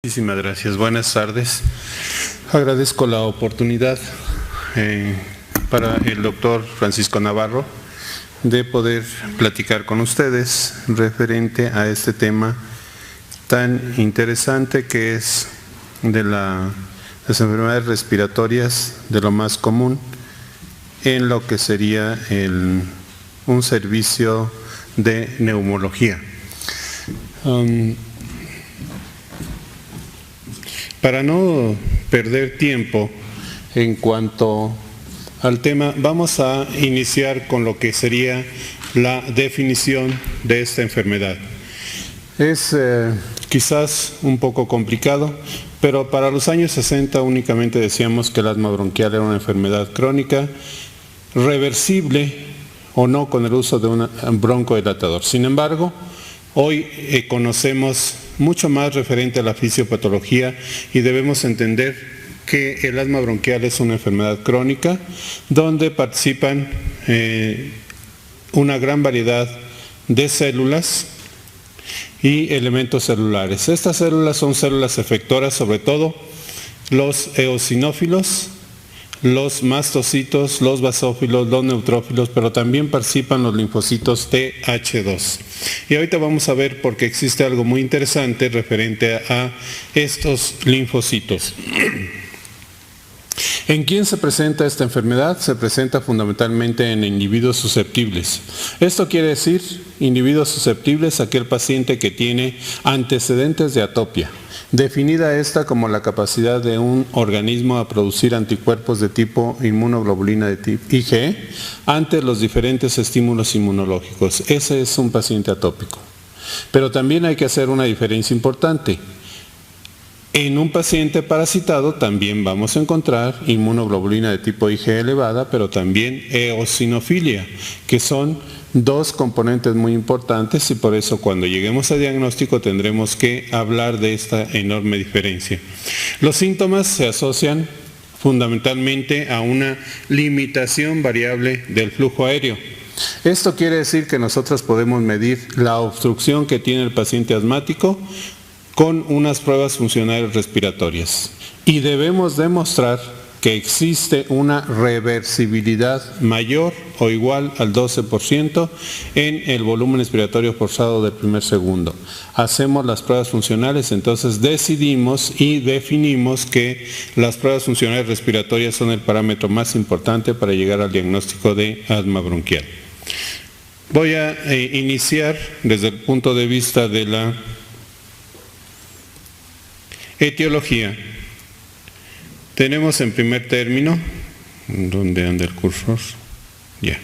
Muchísimas gracias. Buenas tardes. Agradezco la oportunidad para el doctor Francisco Navarro de poder platicar con ustedes referente a este tema tan interesante que es de las enfermedades respiratorias, de lo más común en lo que sería un servicio de neumología. Para no perder tiempo en cuanto al tema, vamos a iniciar con lo que sería la definición de esta enfermedad. Es quizás un poco complicado, pero para los años 60 únicamente decíamos que el asma bronquial era una enfermedad crónica, reversible o no con el uso de un broncodilatador. Sin embargo, hoy conocemos mucho más referente a la fisiopatología y debemos entender que el asma bronquial es una enfermedad crónica donde participan una gran variedad de células y elementos celulares. Estas células son células efectoras, sobre todo los eosinófilos, los mastocitos, los basófilos, los neutrófilos, pero también participan los linfocitos Th2. Y ahorita vamos a ver porque existe algo muy interesante referente a estos linfocitos. ¿En quién se presenta esta enfermedad? Se presenta fundamentalmente en individuos susceptibles. Esto quiere decir, individuos susceptibles, aquel paciente que tiene antecedentes de atopia. Definida esta como la capacidad de un organismo a producir anticuerpos de tipo inmunoglobulina de tipo IgE ante los diferentes estímulos inmunológicos. Ese es un paciente atópico. Pero también hay que hacer una diferencia importante. En un paciente parasitado también vamos a encontrar inmunoglobulina de tipo IgE elevada, pero también eosinofilia, que son dos componentes muy importantes y por eso cuando lleguemos a diagnóstico tendremos que hablar de esta enorme diferencia. Los síntomas se asocian fundamentalmente a una limitación variable del flujo aéreo. Esto quiere decir que nosotros podemos medir la obstrucción que tiene el paciente asmático con unas pruebas funcionales respiratorias y debemos demostrar que existe una reversibilidad mayor o igual al 12% en el volumen expiratorio forzado del primer segundo. Hacemos las pruebas funcionales, entonces decidimos y definimos que las pruebas funcionales respiratorias son el parámetro más importante para llegar al diagnóstico de asma bronquial. Voy a iniciar desde el punto de vista de la etiología. Tenemos en primer término, ¿dónde anda el cursor? Ya.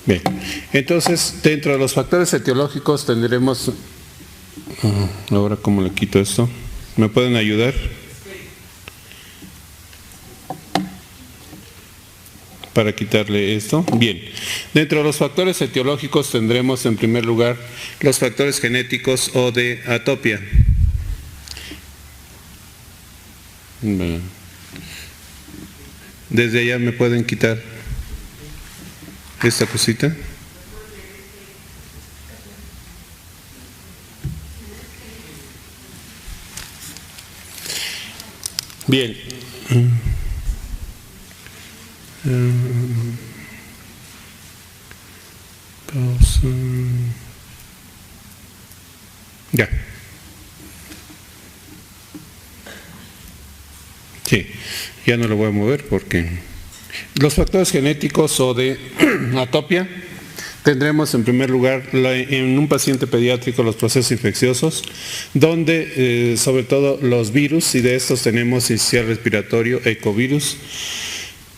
Bien, entonces dentro de los factores etiológicos tendremos, ahora cómo le quito esto, ¿me pueden ayudar? Para quitarle esto. Bien, dentro de los factores etiológicos tendremos en primer lugar los factores genéticos o de atopia. Desde allá me pueden quitar esta cosita. Bien. Ya. Sí, ya no lo voy a mover porque los factores genéticos o de atopia tendremos en primer lugar en un paciente pediátrico los procesos infecciosos, donde sobre todo los virus, y de estos tenemos sincicial respiratorio, ecovirus,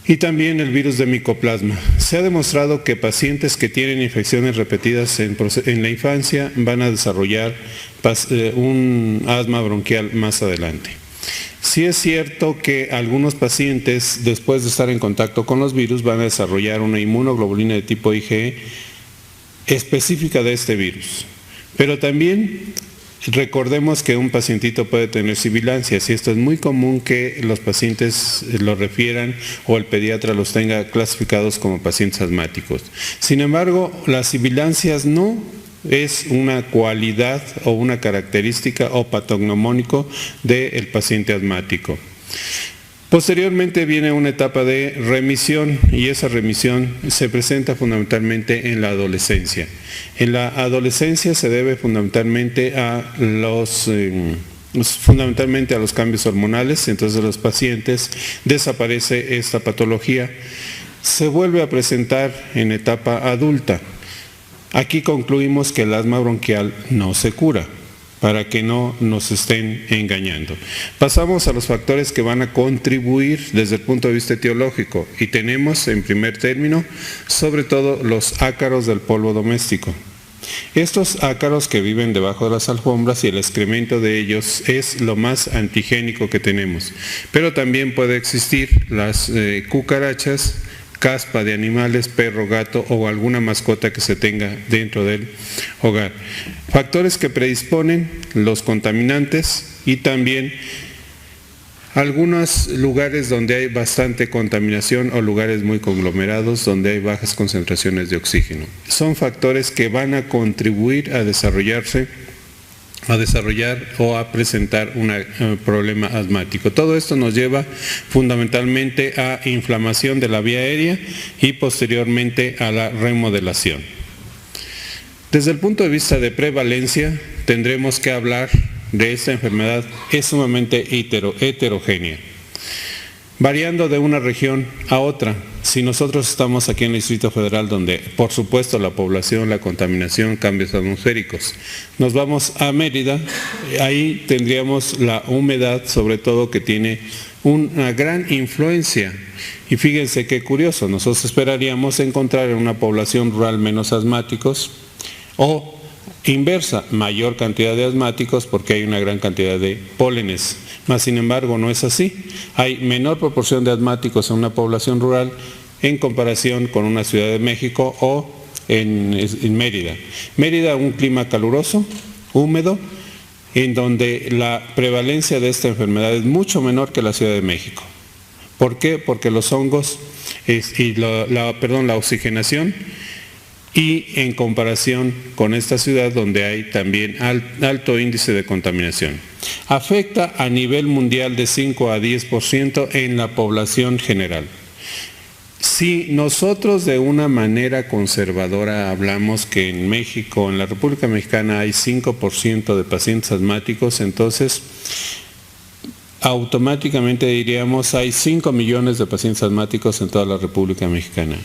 y también el virus de micoplasma. Se ha demostrado que pacientes que tienen infecciones repetidas en la infancia van a desarrollar un asma bronquial más adelante. Sí es cierto que algunos pacientes, después de estar en contacto con los virus, van a desarrollar una inmunoglobulina de tipo IgE específica de este virus. Pero también Recordemos que un pacientito puede tener sibilancias y esto es muy común que los pacientes lo refieran o el pediatra los tenga clasificados como pacientes asmáticos. Sin embargo, las sibilancias no es una cualidad o una característica o patognomónico del paciente asmático. Posteriormente viene una etapa de remisión y esa remisión se presenta fundamentalmente en la adolescencia. En la adolescencia se debe fundamentalmente a los cambios hormonales, entonces los pacientes desaparece esta patología, se vuelve a presentar en etapa adulta. Aquí concluimos que el asma bronquial no se cura, para que no nos estén engañando. Pasamos a los factores que van a contribuir desde el punto de vista etiológico y tenemos en primer término sobre todo los ácaros del polvo doméstico. Estos ácaros que viven debajo de las alfombras y el excremento de ellos es lo más antigénico que tenemos, pero también puede existir las cucarachas, caspa de animales, perro, gato o alguna mascota que se tenga dentro del hogar. Factores que predisponen los contaminantes y también algunos lugares donde hay bastante contaminación o lugares muy conglomerados donde hay bajas concentraciones de oxígeno. Son factores que van a contribuir a desarrollar o a presentar un problema asmático. Todo esto nos lleva fundamentalmente a inflamación de la vía aérea y posteriormente a la remodelación. Desde el punto de vista de prevalencia, tendremos que hablar de esta enfermedad, es sumamente heterogénea, variando de una región a otra. Si nosotros estamos aquí en el Distrito Federal, donde por supuesto la población, la contaminación, cambios atmosféricos, nos vamos a Mérida, ahí tendríamos la humedad, sobre todo, que tiene una gran influencia. Y fíjense qué curioso, nosotros esperaríamos encontrar en una población rural menos asmáticos o inversa, mayor cantidad de asmáticos porque hay una gran cantidad de pólenes. Mas, sin embargo, no es así. Hay menor proporción de asmáticos en una población rural en comparación con una Ciudad de México o en Mérida. Mérida, un clima caluroso, húmedo, en donde la prevalencia de esta enfermedad es mucho menor que la Ciudad de México. ¿Por qué? Porque los hongos la oxigenación y en comparación con esta ciudad donde hay también alto índice de contaminación. Afecta a nivel mundial de 5 a 10% en la población general. Si nosotros de una manera conservadora hablamos que en México, en la República Mexicana hay 5% de pacientes asmáticos, entonces automáticamente diríamos hay 5 millones de pacientes asmáticos en toda la República Mexicana.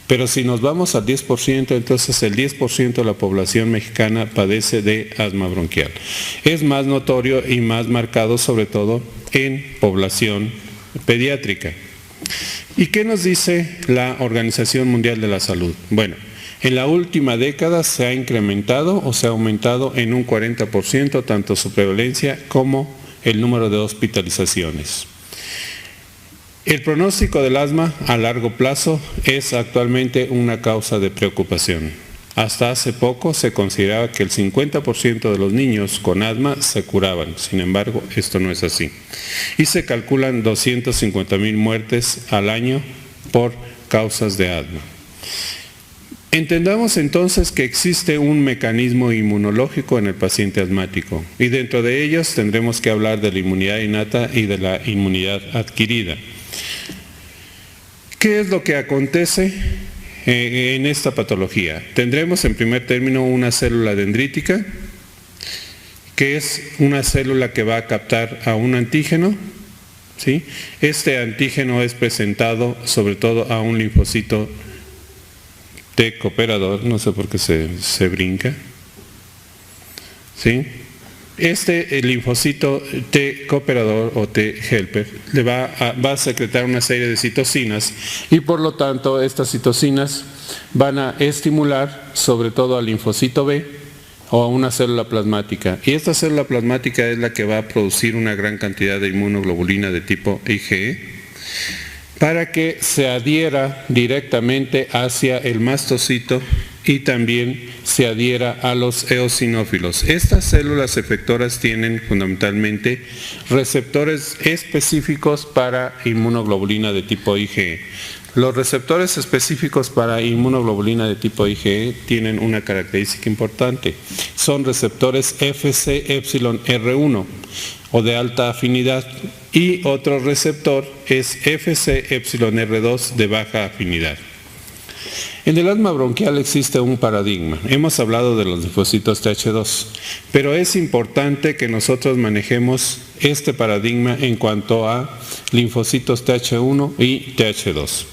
Pero si nos vamos al 10%, entonces el 10% de la población mexicana padece de asma bronquial. Es más notorio y más marcado sobre todo en población pediátrica. ¿Y qué nos dice la Organización Mundial de la Salud? Bueno, en la última década se ha incrementado o se ha aumentado en un 40% tanto su prevalencia como el número de hospitalizaciones. El pronóstico del asma a largo plazo es actualmente una causa de preocupación. Hasta hace poco se consideraba que el 50% de los niños con asma se curaban. Sin embargo, esto no es así. Y se calculan 250,000 muertes al año por causas de asma. Entendamos entonces que existe un mecanismo inmunológico en el paciente asmático y dentro de ellos tendremos que hablar de la inmunidad innata y de la inmunidad adquirida. ¿Qué es lo que acontece en esta patología? Tendremos en primer término una célula dendrítica, que es una célula que va a captar a un antígeno, ¿sí? Este antígeno es presentado sobre todo a un linfocito T cooperador, no sé por qué se brinca, ¿sí? El linfocito T cooperador o T helper le va a secretar una serie de citocinas y por lo tanto estas citocinas van a estimular sobre todo al linfocito B o a una célula plasmática. Y esta célula plasmática es la que va a producir una gran cantidad de inmunoglobulina de tipo IgE para que se adhiera directamente hacia el mastocito y también se adhiera a los eosinófilos. Estas células efectoras tienen fundamentalmente receptores específicos para inmunoglobulina de tipo IgE. Los receptores específicos para inmunoglobulina de tipo IgE tienen una característica importante. Son receptores Fc-εR1 o de alta afinidad, y otro receptor es Fc-εR2 de baja afinidad. En el asma bronquial existe un paradigma. Hemos hablado de los linfocitos Th2, pero es importante que nosotros manejemos este paradigma en cuanto a linfocitos Th1 y Th2.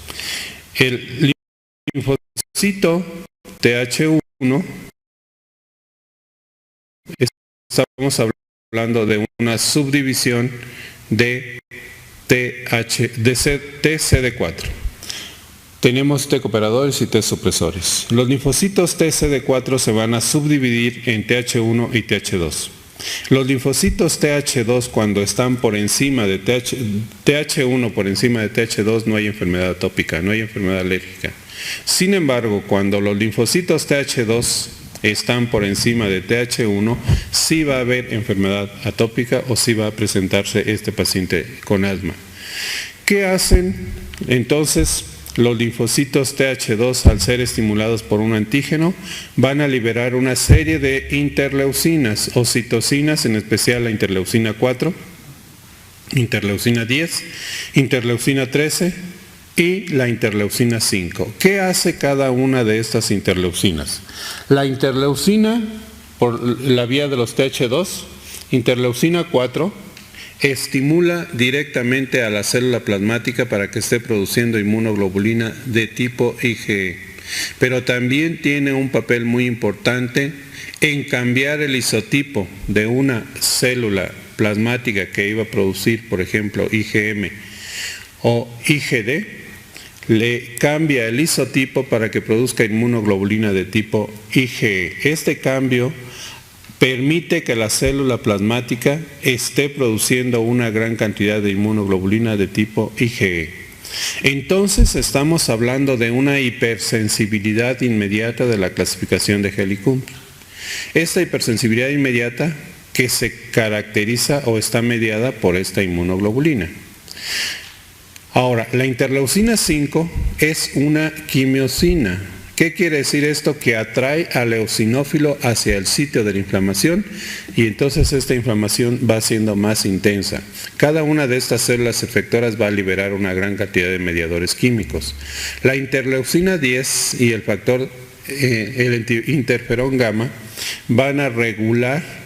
El linfocito Th1, estamos hablando de una subdivisión de TCD4. Tenemos T cooperadores y T supresores. Los linfocitos TCD4 se van a subdividir en Th1 y Th2. Los linfocitos Th2, cuando están por encima de Th1 por encima de Th2, no hay enfermedad atópica, no hay enfermedad alérgica. Sin embargo, cuando los linfocitos Th2 están por encima de Th1, sí va a haber enfermedad atópica o sí va a presentarse este paciente con asma. ¿Qué hacen entonces? Los linfocitos Th2, al ser estimulados por un antígeno, van a liberar una serie de interleucinas o citocinas, en especial la interleucina 4, interleucina 10, interleucina 13 y la interleucina 5. ¿Qué hace cada una de estas interleucinas? La interleucina, por la vía de los Th2, interleucina 4, estimula directamente a la célula plasmática para que esté produciendo inmunoglobulina de tipo IgE, pero también tiene un papel muy importante en cambiar el isotipo de una célula plasmática que iba a producir, por ejemplo, IgM o IgD, le cambia el isotipo para que produzca inmunoglobulina de tipo IgE. Este cambio permite que la célula plasmática esté produciendo una gran cantidad de inmunoglobulina de tipo IgE. Entonces estamos hablando de una hipersensibilidad inmediata de la clasificación de Helicobacter. Esta hipersensibilidad inmediata que se caracteriza o está mediada por esta inmunoglobulina. Ahora, la interleucina 5 es una quimiosina. ¿Qué quiere decir esto? Que atrae al eosinófilo hacia el sitio de la inflamación y entonces esta inflamación va siendo más intensa. Cada una de estas células efectoras va a liberar una gran cantidad de mediadores químicos. La interleucina 10 y el factor, el interferón gamma, van a regular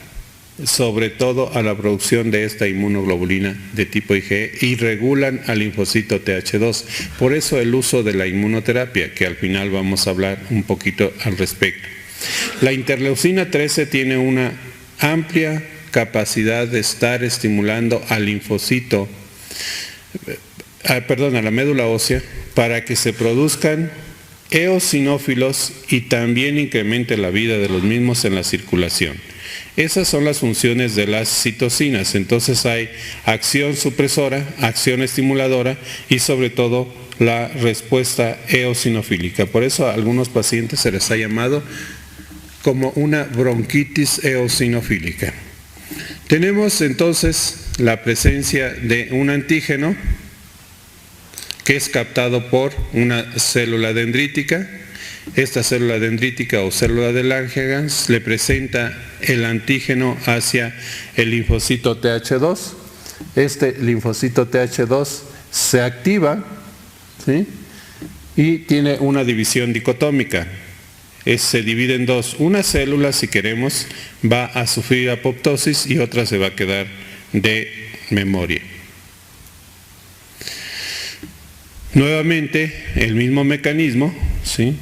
sobre todo a la producción de esta inmunoglobulina de tipo IgE y regulan al linfocito Th2. Por eso el uso de la inmunoterapia, que al final vamos a hablar un poquito al respecto. La interleucina 13 tiene una amplia capacidad de estar estimulando al linfocito, a la médula ósea, para que se produzcan eosinófilos y también incremente la vida de los mismos en la circulación. Esas son las funciones de las citocinas. Entonces hay acción supresora, acción estimuladora y sobre todo la respuesta eosinofílica. Por eso a algunos pacientes se les ha llamado como una bronquitis eosinofílica. Tenemos entonces la presencia de un antígeno que es captado por una célula dendrítica. Esta célula dendrítica o célula de Langerhans le presenta el antígeno hacia el linfocito Th2. Este linfocito Th2 se activa, ¿sí?, y tiene una división dicotómica. Se divide en dos. Una célula, si queremos, va a sufrir apoptosis y otra se va a quedar de memoria. Nuevamente, el mismo mecanismo, ¿sí?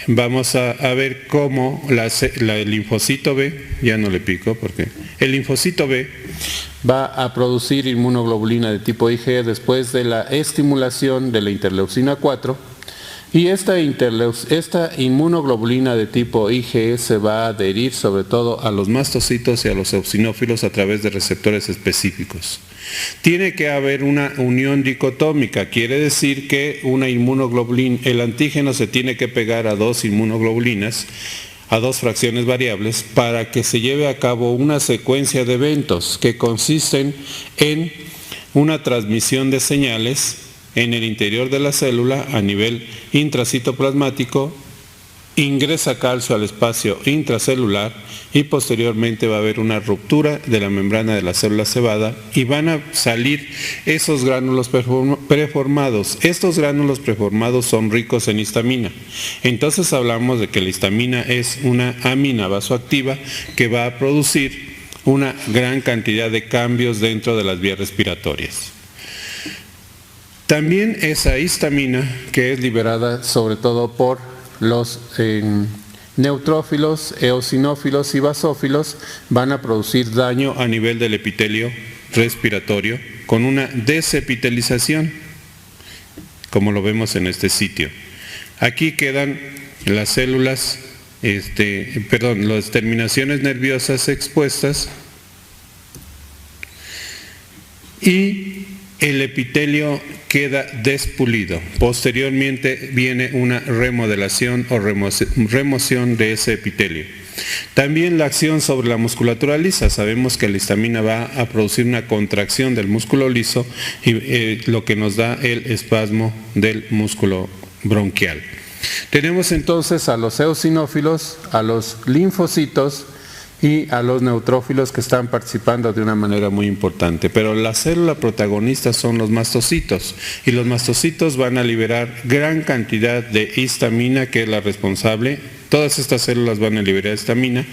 Vamos a ver cómo el linfocito B, ya no le pico porque el linfocito B va a producir inmunoglobulina de tipo IgE después de la estimulación de la interleucina 4 y esta inmunoglobulina de tipo IgE se va a adherir sobre todo a los mastocitos y a los eosinófilos a través de receptores específicos. Tiene que haber una unión dicotómica, quiere decir que una inmunoglobulina, el antígeno se tiene que pegar a dos inmunoglobulinas, a dos fracciones variables, para que se lleve a cabo una secuencia de eventos que consisten en una transmisión de señales en el interior de la célula a nivel intracitoplasmático, ingresa calcio al espacio intracelular y posteriormente va a haber una ruptura de la membrana de la célula cebada y van a salir esos gránulos preformados. Estos gránulos preformados son ricos en histamina. Entonces hablamos de que la histamina es una amina vasoactiva que va a producir una gran cantidad de cambios dentro de las vías respiratorias. También esa histamina, que es liberada sobre todo por los neutrófilos, eosinófilos y basófilos, van a producir daño a nivel del epitelio respiratorio con una desepitelización, como lo vemos en este sitio. Aquí quedan las células, las terminaciones nerviosas expuestas y el epitelio queda despulido. Posteriormente viene una remodelación o remoción de ese epitelio. También la acción sobre la musculatura lisa. Sabemos que la histamina va a producir una contracción del músculo liso y lo que nos da el espasmo del músculo bronquial. Tenemos entonces a los eosinófilos, a los linfocitos y a los neutrófilos que están participando de una manera muy importante. Pero la célula protagonista son los mastocitos, y los mastocitos van a liberar gran cantidad de histamina, que es la responsable, todas estas células van a liberar histamina,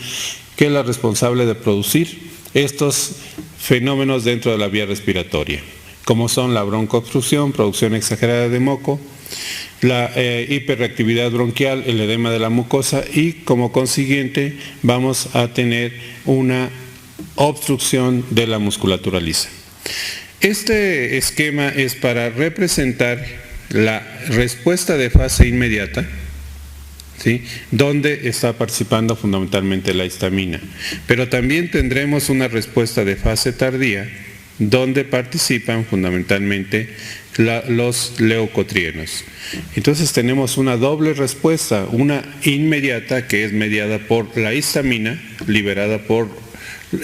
que es la responsable de producir estos fenómenos dentro de la vía respiratoria, como son la broncoobstrucción, producción exagerada de moco, la hiperreactividad bronquial, el edema de la mucosa, y como consiguiente vamos a tener una obstrucción de la musculatura lisa. Este esquema es para representar la respuesta de fase inmediata, ¿sí?, donde está participando fundamentalmente la histamina, pero también tendremos una respuesta de fase tardía donde participan fundamentalmente los leucotrienos. Entonces tenemos una doble respuesta, una inmediata que es mediada por la histamina liberada por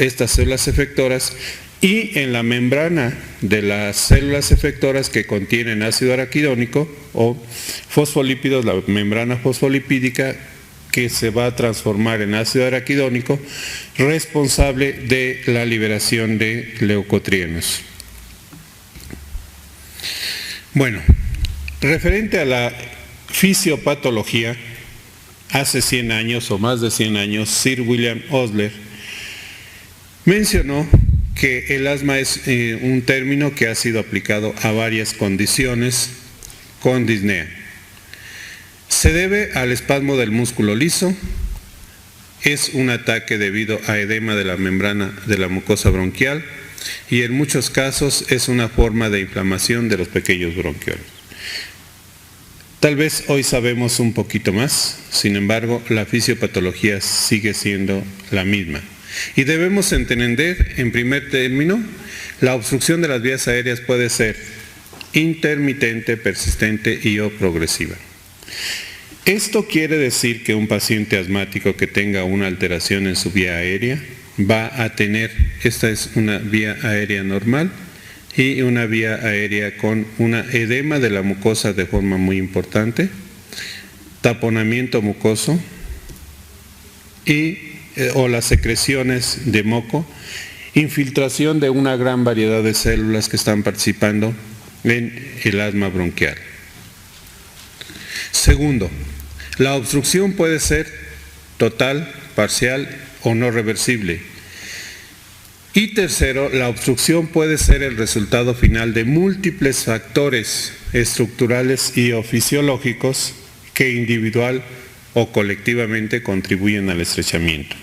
estas células efectoras, y en la membrana de las células efectoras que contienen ácido araquidónico o fosfolípidos, la membrana fosfolipídica que se va a transformar en ácido araquidónico, responsable de la liberación de leucotrienos. Bueno, referente a la fisiopatología, hace 100 años o más de 100 años, Sir William Osler mencionó que el asma es un término que ha sido aplicado a varias condiciones con disnea. Se debe al espasmo del músculo liso, es un ataque debido a edema de la membrana de la mucosa bronquial y en muchos casos es una forma de inflamación de los pequeños bronquiolos. Tal vez hoy sabemos un poquito más, sin embargo, la fisiopatología sigue siendo la misma. Y debemos entender, en primer término, la obstrucción de las vías aéreas puede ser intermitente, persistente y o progresiva. Esto quiere decir que un paciente asmático que tenga una alteración en su vía aérea va a tener, esta es una vía aérea normal y una vía aérea con una edema de la mucosa de forma muy importante, taponamiento mucoso o las secreciones de moco, infiltración de una gran variedad de células que están participando en el asma bronquial. Segundo, la obstrucción puede ser total, parcial o no reversible. Y tercero, la obstrucción puede ser el resultado final de múltiples factores estructurales y o fisiológicos que individual o colectivamente contribuyen al estrechamiento.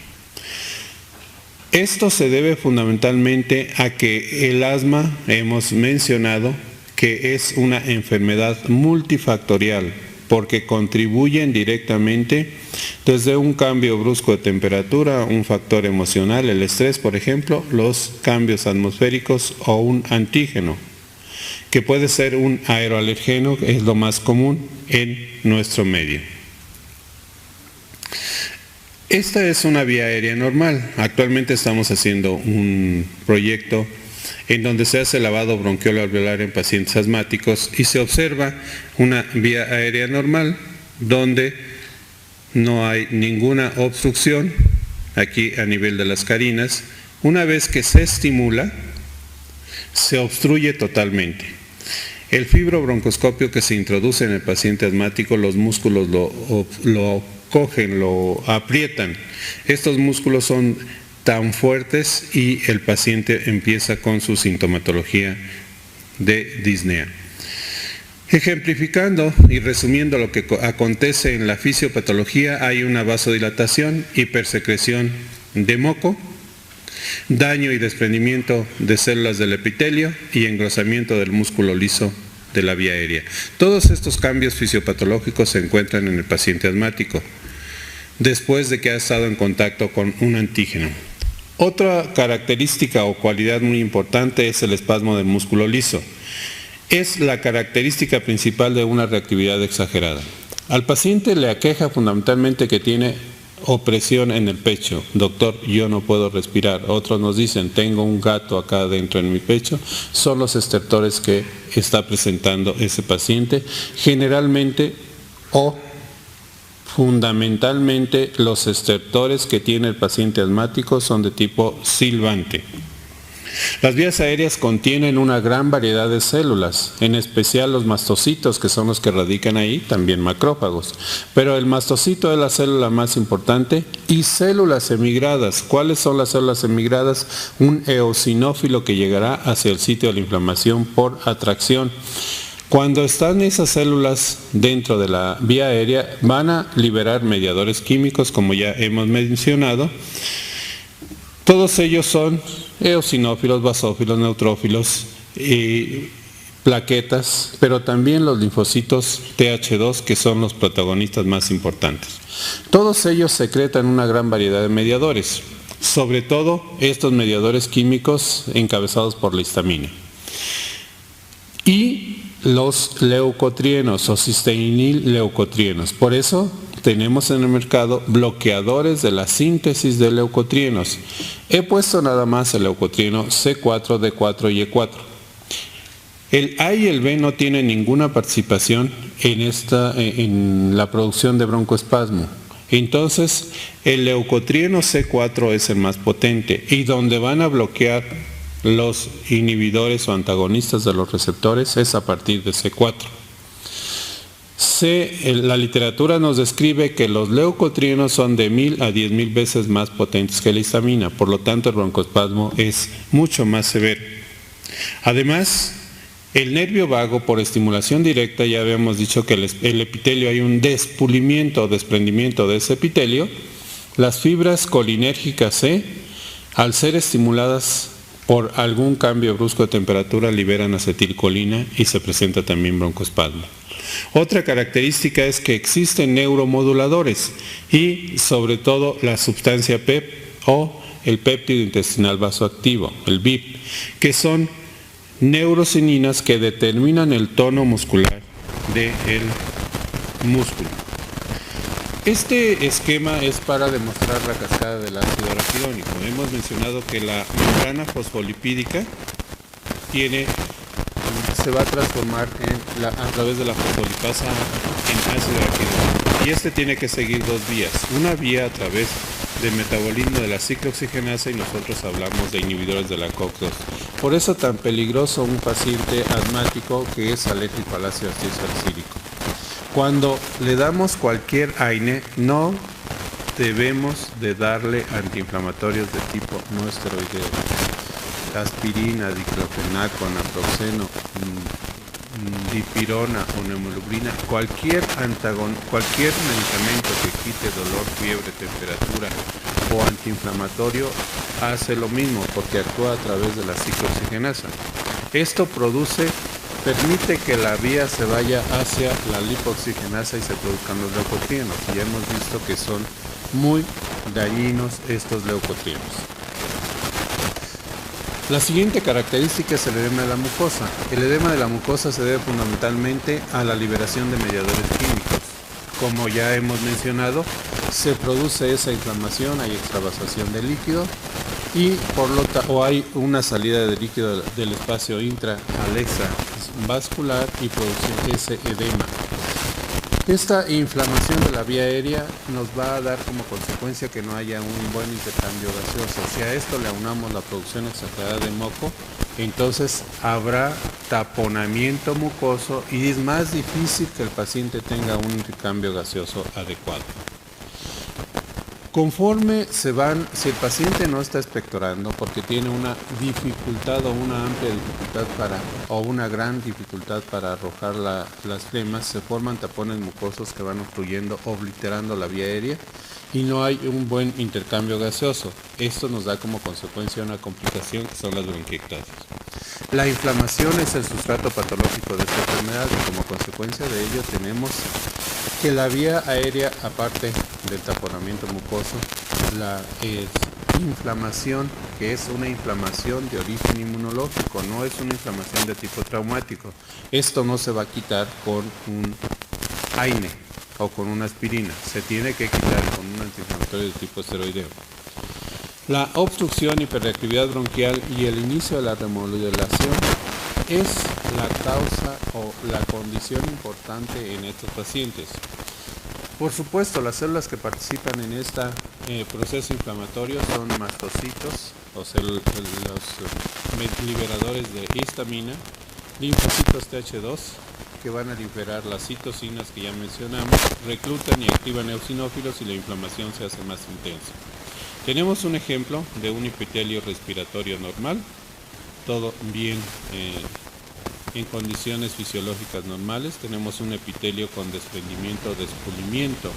Esto se debe fundamentalmente a que el asma, hemos mencionado, que es una enfermedad multifactorial, porque contribuyen directamente desde un cambio brusco de temperatura, un factor emocional, el estrés, por ejemplo, los cambios atmosféricos o un antígeno, que puede ser un aeroalergeno, que es lo más común en nuestro medio. Esta es una vía aérea normal. Actualmente estamos haciendo un proyecto en donde se hace lavado bronquiolo-alveolar en pacientes asmáticos y se observa una vía aérea normal donde no hay ninguna obstrucción aquí a nivel de las carinas. Una vez que se estimula, se obstruye totalmente. El fibrobroncoscopio que se introduce en el paciente asmático, los músculos lo cogen, lo aprietan. Estos músculos son tan fuertes y el paciente empieza con su sintomatología de disnea. Ejemplificando y resumiendo lo que acontece en la fisiopatología, hay una vasodilatación, hipersecreción de moco, daño y desprendimiento de células del epitelio y engrosamiento del músculo liso de la vía aérea. Todos estos cambios fisiopatológicos se encuentran en el paciente asmático después de que ha estado en contacto con un antígeno. Otra característica o cualidad muy importante es el espasmo del músculo liso. Es la característica principal de una reactividad exagerada. Al paciente le aqueja fundamentalmente que tiene opresión en el pecho. Doctor, yo no puedo respirar. Otros nos dicen, tengo un gato acá dentro en mi pecho. Son los estertores que está presentando ese paciente. Generalmente o fundamentalmente los estertores que tiene el paciente asmático son de tipo silbante. Las vías aéreas contienen una gran variedad de células, en especial los mastocitos, que son los que radican ahí, también macrófagos. Pero el mastocito es la célula más importante, y células emigradas. ¿Cuáles son las células emigradas? Un eosinófilo que llegará hacia el sitio de la inflamación por atracción. Cuando están esas células dentro de la vía aérea, van a liberar mediadores químicos, como ya hemos mencionado. Todos ellos son eosinófilos, basófilos, neutrófilos y plaquetas, pero también los linfocitos TH2, que son los protagonistas más importantes. Todos ellos secretan una gran variedad de mediadores, sobre todo estos mediadores químicos encabezados por la histamina. Y los leucotrienos o cisteínil-leucotrienos. Por eso tenemos en el mercado bloqueadores de la síntesis de leucotrienos. He puesto nada más el leucotrieno C4, D4 y E4. El A y el B no tienen ninguna participación en la producción de broncoespasmo. Entonces, el leucotrieno C4 es el más potente y donde van a bloquear los inhibidores o antagonistas de los receptores es a partir de C4. La literatura nos describe que los leucotrienos son de 1000 a 10.000 veces más potentes que la histamina, por lo tanto el broncoespasmo es mucho más severo. Además, el nervio vago, por estimulación directa, ya habíamos dicho que el epitelio, hay un despulimiento o desprendimiento de ese epitelio. Las fibras colinérgicas C, al ser estimuladas por algún cambio brusco de temperatura, liberan acetilcolina y se presenta también broncoespasmo. Otra característica es que existen neuromoduladores y sobre todo la sustancia PEP o el péptido intestinal vasoactivo, el BIP, que son neurocininas que determinan el tono muscular del músculo. Este esquema es para demostrar la cascada del ácido araquidónico. Hemos mencionado que la membrana fosfolipídica se va a transformar a través de la fosfolipasa en ácido araquidónico. Y este tiene que seguir dos vías. Una vía a través del metabolismo de la ciclooxigenasa y nosotros hablamos de inhibidores de la COX-2. Por eso tan peligroso un paciente asmático que es alérgico al ácido acetisalicílico. Cuando le damos cualquier AINE, no debemos de darle antiinflamatorios de tipo no esteroideo. Aspirina, diclofenaco, naproxeno, dipirona o neumolubrina, cualquier medicamento que quite dolor, fiebre, temperatura o antiinflamatorio hace lo mismo porque actúa a través de la ciclooxigenasa. Esto produce permite que la vía se vaya hacia la lipoxigenasa y se produzcan los leucotrienos. Ya hemos visto que son muy dañinos estos leucotrienos. La siguiente característica es el edema de la mucosa. El edema de la mucosa se debe fundamentalmente a la liberación de mediadores químicos. Como ya hemos mencionado, se produce esa inflamación, hay extravasación de líquido y o hay una salida de líquido del espacio intra-alesa vascular y produce ese edema. Esta inflamación de la vía aérea nos va a dar como consecuencia que no haya un buen intercambio gaseoso. Si a esto le aunamos la producción exagerada de moco, entonces habrá taponamiento mucoso y es más difícil que el paciente tenga un intercambio gaseoso adecuado. Conforme si el paciente no está expectorando porque tiene una dificultad o una amplia dificultad o una gran dificultad para arrojar las flemas, se forman tapones mucosos que van obstruyendo, obliterando la vía aérea y no hay un buen intercambio gaseoso. Esto nos da como consecuencia una complicación que son las bronquiectasias. La inflamación es el sustrato patológico de esta enfermedad y como consecuencia de ello tenemos que la vía aérea, aparte del taponamiento mucoso, la inflamación, que es una inflamación de origen inmunológico, no es una inflamación de tipo traumático. Esto no se va a quitar con un AINE o con una aspirina, se tiene que quitar con un antiinflamatorio de tipo esteroideo. La obstrucción, hiperreactividad bronquial y el inicio de la remodelación es la causa o la condición importante en estos pacientes. Por supuesto, las células que participan en este proceso inflamatorio son mastocitos, o sea, los liberadores de histamina, linfocitos Th2, que van a liberar las citocinas que ya mencionamos, reclutan y activan eosinófilos y la inflamación se hace más intensa. Tenemos un ejemplo de un epitelio respiratorio normal, todo bien en condiciones fisiológicas normales. Tenemos un epitelio con desprendimiento o despulimiento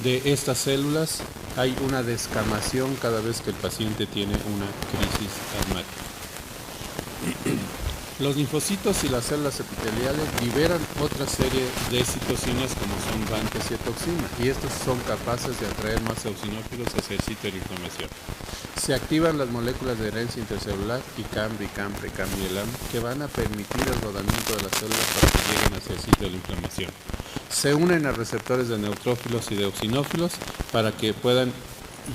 de estas células. Hay una descamación cada vez que el paciente tiene una crisis asmática. Los linfocitos y las células epiteliales liberan otra serie de citocinas como son RANT y cetoxina y estos son capaces de atraer más eosinófilos hacia el sitio de la inflamación. Se activan las moléculas de herencia intercelular ICAM, RICAM, PRECAM y ELAM que van a permitir el rodamiento de las células para que lleguen hacia el sitio de la inflamación. Se unen a receptores de neutrófilos y de eosinófilos para que puedan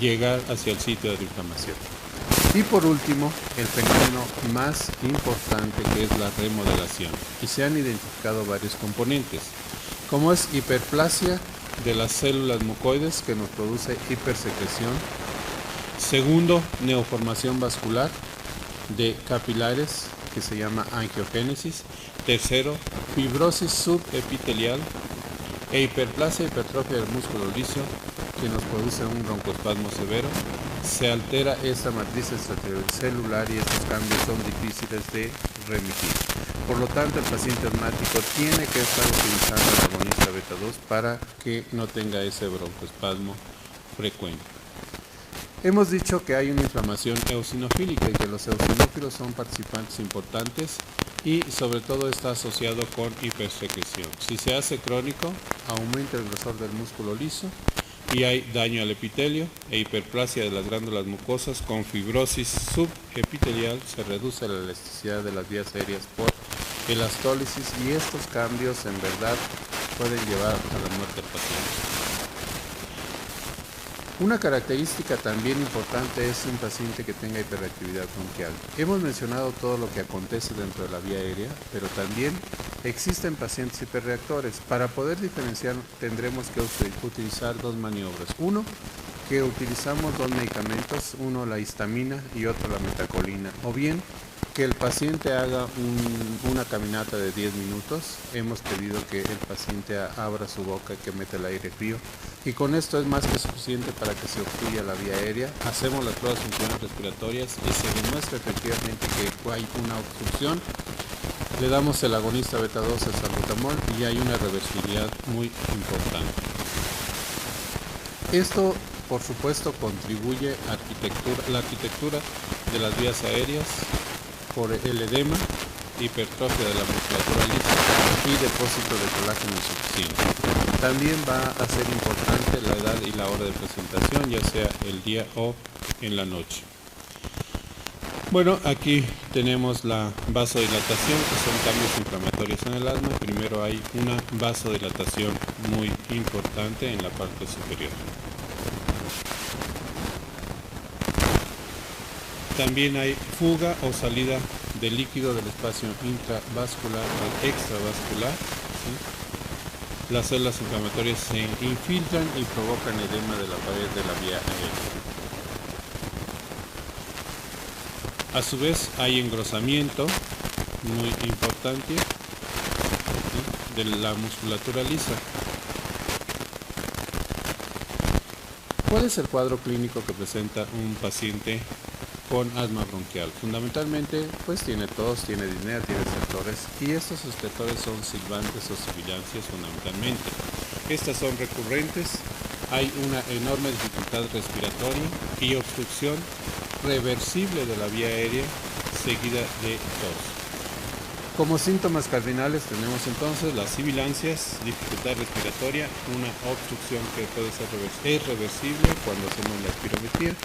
llegar hacia el sitio de la inflamación. Y por último, el fenómeno más importante que es la remodelación. Y se han identificado varios componentes, como es hiperplasia de las células mucoides que nos produce hipersecreción. Segundo, neoformación vascular de capilares que se llama angiogénesis. Tercero, fibrosis subepitelial e hiperplasia, hipertrofia del músculo liso que nos produce un broncoespasmo severo. Se altera esta matriz extracelular y estos cambios son difíciles de remitir. Por lo tanto, el paciente asmático tiene que estar utilizando el agonista beta 2 para que no tenga ese broncoespasmo frecuente. Hemos dicho que hay una inflamación eosinofílica y que los eosinófilos son participantes importantes y sobre todo está asociado con hipersecreción. Si se hace crónico, aumenta el grosor del músculo liso y hay daño al epitelio e hiperplasia de las glándulas mucosas con fibrosis subepitelial. Se reduce la elasticidad de las vías aéreas por elastólisis y estos cambios en verdad pueden llevar a la muerte del paciente. Una característica también importante es un paciente que tenga hiperreactividad bronquial. Hemos mencionado todo lo que acontece dentro de la vía aérea, pero también existen pacientes hiperreactores. Para poder diferenciar tendremos que utilizar dos maniobras. Uno, que utilizamos dos medicamentos, uno la histamina y otro la metacolina, o bien que el paciente haga una caminata de 10 minutos. Hemos pedido que el paciente abra su boca y que meta el aire frío y con esto es más que suficiente para que se obstruya la vía aérea. Hacemos las pruebas funcionales respiratorias y se demuestra efectivamente que hay una obstrucción. Le damos el agonista beta 2, el salbutamol, y hay una reversibilidad muy importante. Esto por supuesto contribuye a la arquitectura de las vías aéreas por el edema hipertrofia de la musculatura lisa y depósito de colágeno insuficiente. También va a ser importante la edad y la hora de presentación, ya sea el día o en la noche. Bueno, aquí tenemos la vasodilatación, que son cambios inflamatorios en el asma. Primero hay una vasodilatación muy importante en la parte superior. También hay fuga o salida de líquido del espacio intravascular al extravascular, ¿sí? Las células inflamatorias se infiltran y provocan edema de la pared de la vía aérea. A su vez hay engrosamiento muy importante, ¿sí?, de la musculatura lisa. ¿Cuál es el cuadro clínico que presenta un paciente con asma bronquial? Fundamentalmente, pues tiene tos, tiene disnea, tiene estertores, y estos estertores son silbantes o sibilancias fundamentalmente. Estas son recurrentes, hay una enorme dificultad respiratoria y obstrucción reversible de la vía aérea seguida de tos. Como síntomas cardinales tenemos entonces las sibilancias, dificultad respiratoria, una obstrucción que puede ser reversible cuando hacemos la espirometría,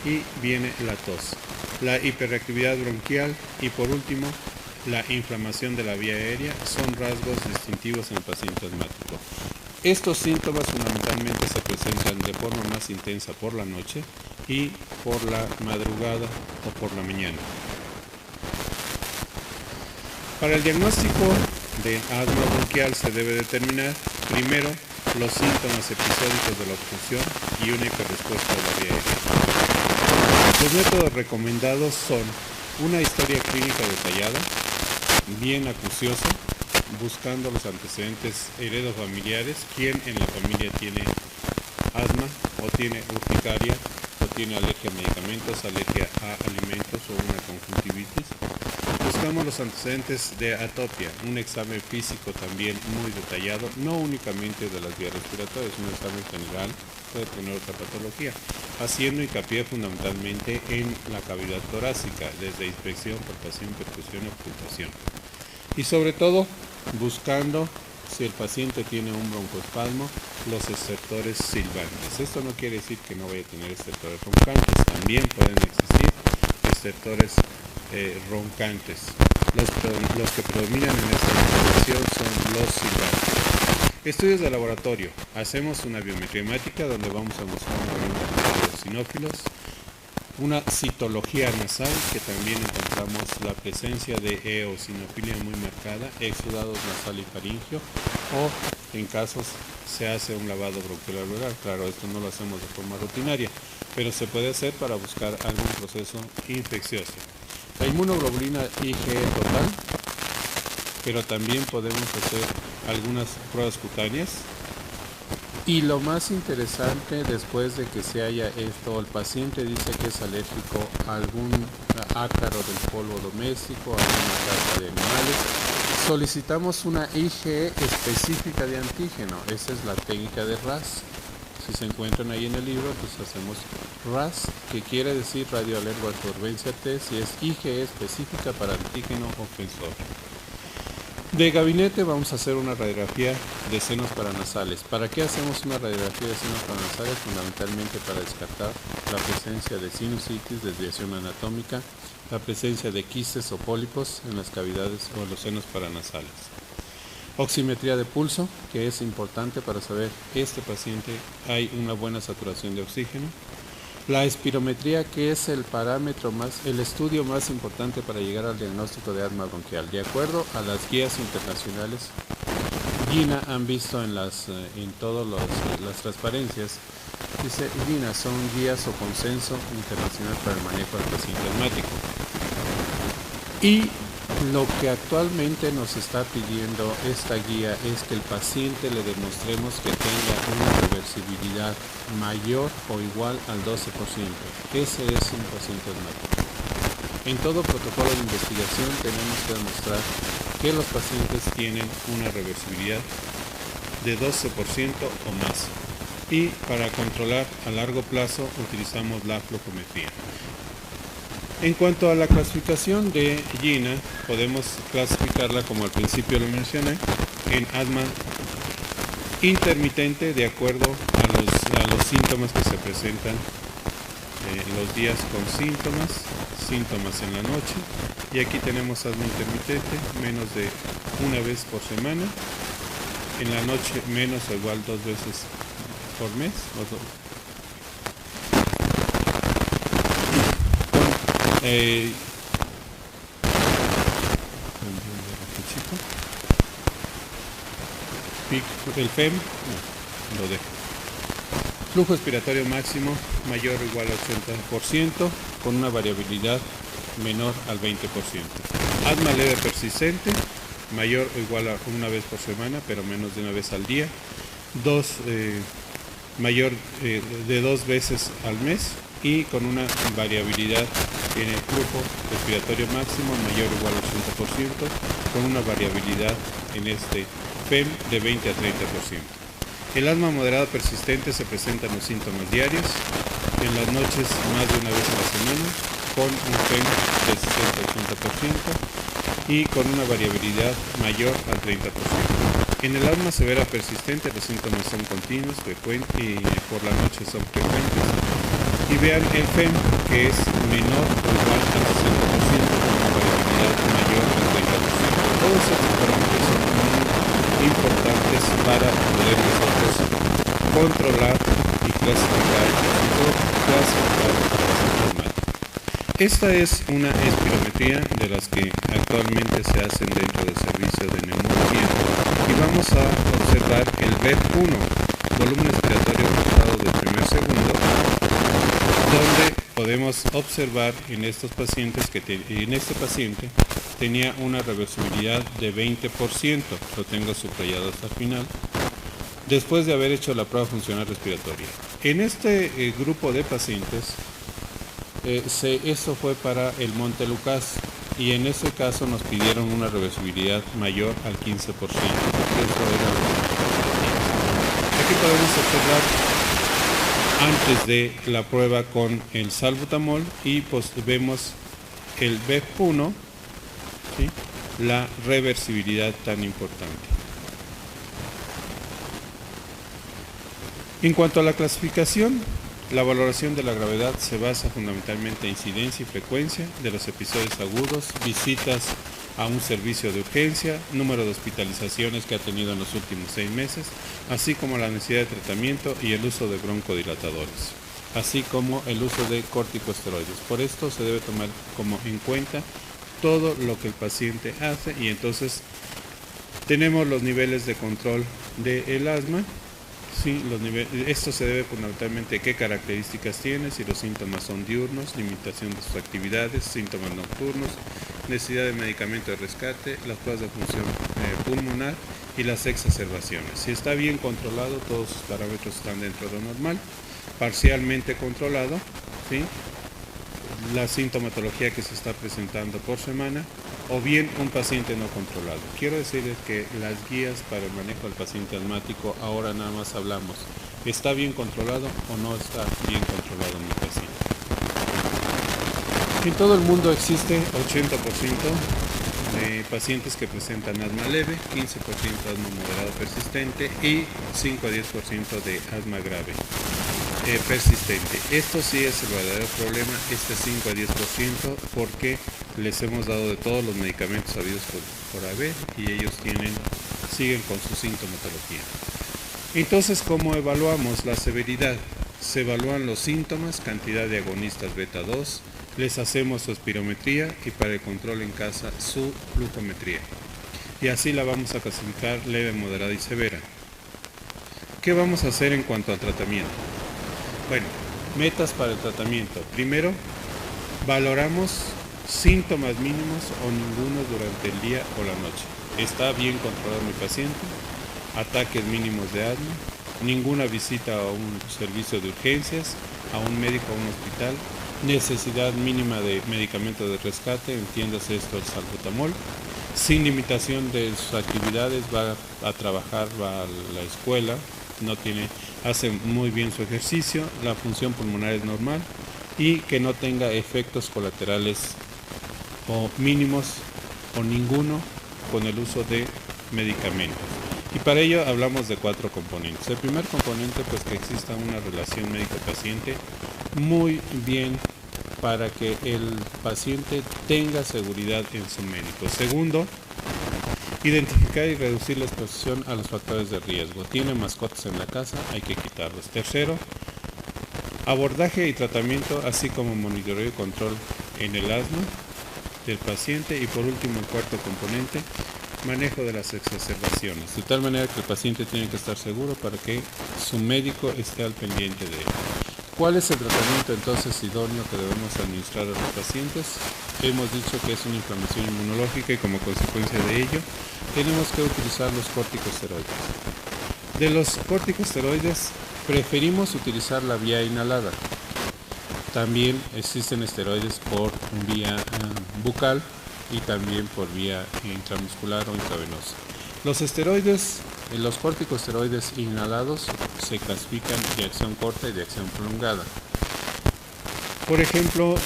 y viene la tos, la hiperreactividad bronquial y por último la inflamación de la vía aérea son rasgos distintivos en el paciente asmático. Estos síntomas fundamentalmente se presentan de forma más intensa por la noche y por la madrugada o por la mañana. Para el diagnóstico de asma bronquial se debe determinar primero los síntomas episódicos de la obstrucción y una hiperrespuesta de la vía aérea. Los métodos recomendados son una historia clínica detallada, bien acuciosa, buscando los antecedentes heredofamiliares, quién en la familia tiene asma o tiene urticaria o tiene alergia a medicamentos, alergia a alimentos o una conjuntivitis. Buscamos los antecedentes de atopia, un examen físico también muy detallado, no únicamente de las vías respiratorias, un examen general puede tener otra patología, haciendo hincapié fundamentalmente en la cavidad torácica, desde inspección, palpación, percusión y ocultación. Y sobre todo, buscando si el paciente tiene un broncoespasmo, los estertores silbantes. Esto no quiere decir que no vaya a tener estertores roncantes, también pueden existir estertores roncantes. Los que predominan en esta intervención son los silbantes. Estudios de laboratorio. Hacemos una biometría hemática donde vamos a buscar una de eosinófilos, una citología nasal, que también encontramos la presencia de eosinofilia muy marcada, exudados nasal y faringio, o en casos se hace un lavado bronquial alveolar. Claro, esto no lo hacemos de forma rutinaria, pero se puede hacer para buscar algún proceso infeccioso. La inmunoglobulina IgE total, pero también podemos hacer algunas pruebas cutáneas. Y lo más interesante, después de que se haya esto, el paciente dice que es alérgico a algún ácaro del polvo doméstico, a alguna caza de animales, solicitamos una IgE específica de antígeno. Esa es la técnica de RAS. Si se encuentran ahí en el libro, pues hacemos RAS, que quiere decir radioalergoabsorbencia T, si es IgE específica para antígeno ofensor. De gabinete vamos a hacer una radiografía de senos paranasales. ¿Para qué hacemos una radiografía de senos paranasales? Fundamentalmente para descartar la presencia de sinusitis, desviación anatómica, la presencia de quistes o pólipos en las cavidades o en los senos paranasales. Oximetría de pulso, que es importante para saber que este paciente hay una buena saturación de oxígeno. La espirometría, que es el estudio más importante para llegar al diagnóstico de asma bronquial. De acuerdo a las guías internacionales, GINA han visto en todas las transparencias, dice GINA son guías o consenso internacional para el manejo del paciente asmático. Y lo que actualmente nos está pidiendo esta guía es que el paciente le demostremos que tenga una reversibilidad mayor o igual al 12%. Ese es un paciente asmático. En todo protocolo de investigación tenemos que demostrar que los pacientes tienen una reversibilidad de 12% o más. Y para controlar a largo plazo utilizamos la flujometría. En cuanto a la clasificación de Gina, podemos clasificarla, como al principio lo mencioné, en asma intermitente de acuerdo a los síntomas que se presentan los días con síntomas en la noche. Y aquí tenemos asma intermitente, menos de una vez por semana, en la noche menos o igual 2 veces por mes. El FEM, no, lo dejo. Flujo expiratorio máximo mayor o igual al 80%, con una variabilidad menor al 20%. Asma leve persistente, mayor o igual a una vez por semana, pero menos de una vez al día. Mayor de 2 veces al mes, y con una variabilidad en el flujo respiratorio máximo mayor o igual al 80%, con una variabilidad en este FEM de 20 a 30%. El asma moderada persistente se presenta en los síntomas diarios, en las noches más de una vez a la semana, con un FEM de 60 a 80% y con una variabilidad mayor al 30%. En el asma severa persistente los síntomas son continuos, frecuentes y por la noche son frecuentes. Y vean el FEM, que es menor o igual al 60%, con una variabilidad mayor al 30%. Todos estos parámetros son muy importantes para poder nosotros controlar y clasificar la sintomática. Esta es una espirometría de las que actualmente se hacen dentro del servicio de neumología, y vamos a observar el BEP1, volumen expiratorio forzado del primer segundo, donde podemos observar en estos pacientes que en este paciente tenía una reversibilidad de 20%, lo tengo subrayado hasta el final, después de haber hecho la prueba funcional respiratoria. En este grupo de pacientes, esto fue para el Montelukast, y en ese caso nos pidieron una reversibilidad mayor al 15%. Eso era lo que aquí podemos observar antes de la prueba con el salbutamol, y pues vemos el BEP1, ¿sí?, la reversibilidad tan importante. En cuanto a la clasificación, la valoración de la gravedad se basa fundamentalmente en incidencia y frecuencia de los episodios agudos, visitas a un servicio de urgencia, número de hospitalizaciones que ha tenido en los últimos 6 meses, así como la necesidad de tratamiento y el uso de broncodilatadores, así como el uso de corticosteroides. Por esto se debe tomar como en cuenta todo lo que el paciente hace, y entonces tenemos los niveles de control del asma. Sí, esto se debe fundamentalmente a qué características tiene, si los síntomas son diurnos, limitación de sus actividades, síntomas nocturnos, necesidad de medicamento de rescate, las pruebas de función pulmonar y las exacerbaciones. Si está bien controlado, todos sus parámetros están dentro de lo normal. Parcialmente controlado, ¿sí?, la sintomatología que se está presentando por semana, o bien un paciente no controlado. Quiero decirles que las guías para el manejo del paciente asmático, ahora nada más hablamos, ¿está bien controlado o no está bien controlado mi paciente? En todo el mundo existe 80% de pacientes que presentan asma leve, 15% asma moderado persistente y 5 a 10% de asma grave persistente. Esto sí es el verdadero problema, este 5 a 10%, porque les hemos dado de todos los medicamentos habidos por haber, y ellos siguen con su sintomatología. Entonces, ¿cómo evaluamos la severidad? Se evalúan los síntomas, cantidad de agonistas beta 2, les hacemos su espirometría y para el control en casa su flujometría. Y así la vamos a clasificar leve, moderada y severa. ¿Qué vamos a hacer en cuanto al tratamiento? Bueno, metas para el tratamiento. Primero, valoramos síntomas mínimos o ninguno durante el día o la noche. ¿Está bien controlado mi paciente? Ataques mínimos de asma, ninguna visita a un servicio de urgencias, a un médico, a un hospital, necesidad mínima de medicamento de rescate, entiéndase esto el salbutamol, sin limitación de sus actividades, va a trabajar, va a la escuela, hace muy bien su ejercicio, la función pulmonar es normal, y que no tenga efectos colaterales o mínimos o ninguno con el uso de medicamentos. Y para ello hablamos de 4 componentes. El primer componente, pues que exista una relación médico-paciente muy bien para que el paciente tenga seguridad en su médico. Segundo, identificar y reducir la exposición a los factores de riesgo. Tiene mascotas en la casa, hay que quitarlos. Tercero, abordaje y tratamiento, así como monitoreo y control en el asma del paciente. Y por último, el cuarto componente, manejo de las exacerbaciones, de tal manera que el paciente tiene que estar seguro para que su médico esté al pendiente de él. ¿Cuál es el tratamiento entonces idóneo que debemos administrar a los pacientes? Hemos dicho que es una inflamación inmunológica y como consecuencia de ello tenemos que utilizar los corticosteroides. De los corticosteroides preferimos utilizar la vía inhalada. También existen esteroides por vía bucal y también por vía intramuscular o intravenosa. Los esteroides, los corticosteroides inhalados se clasifican de acción corta y de acción prolongada. Por ejemplo,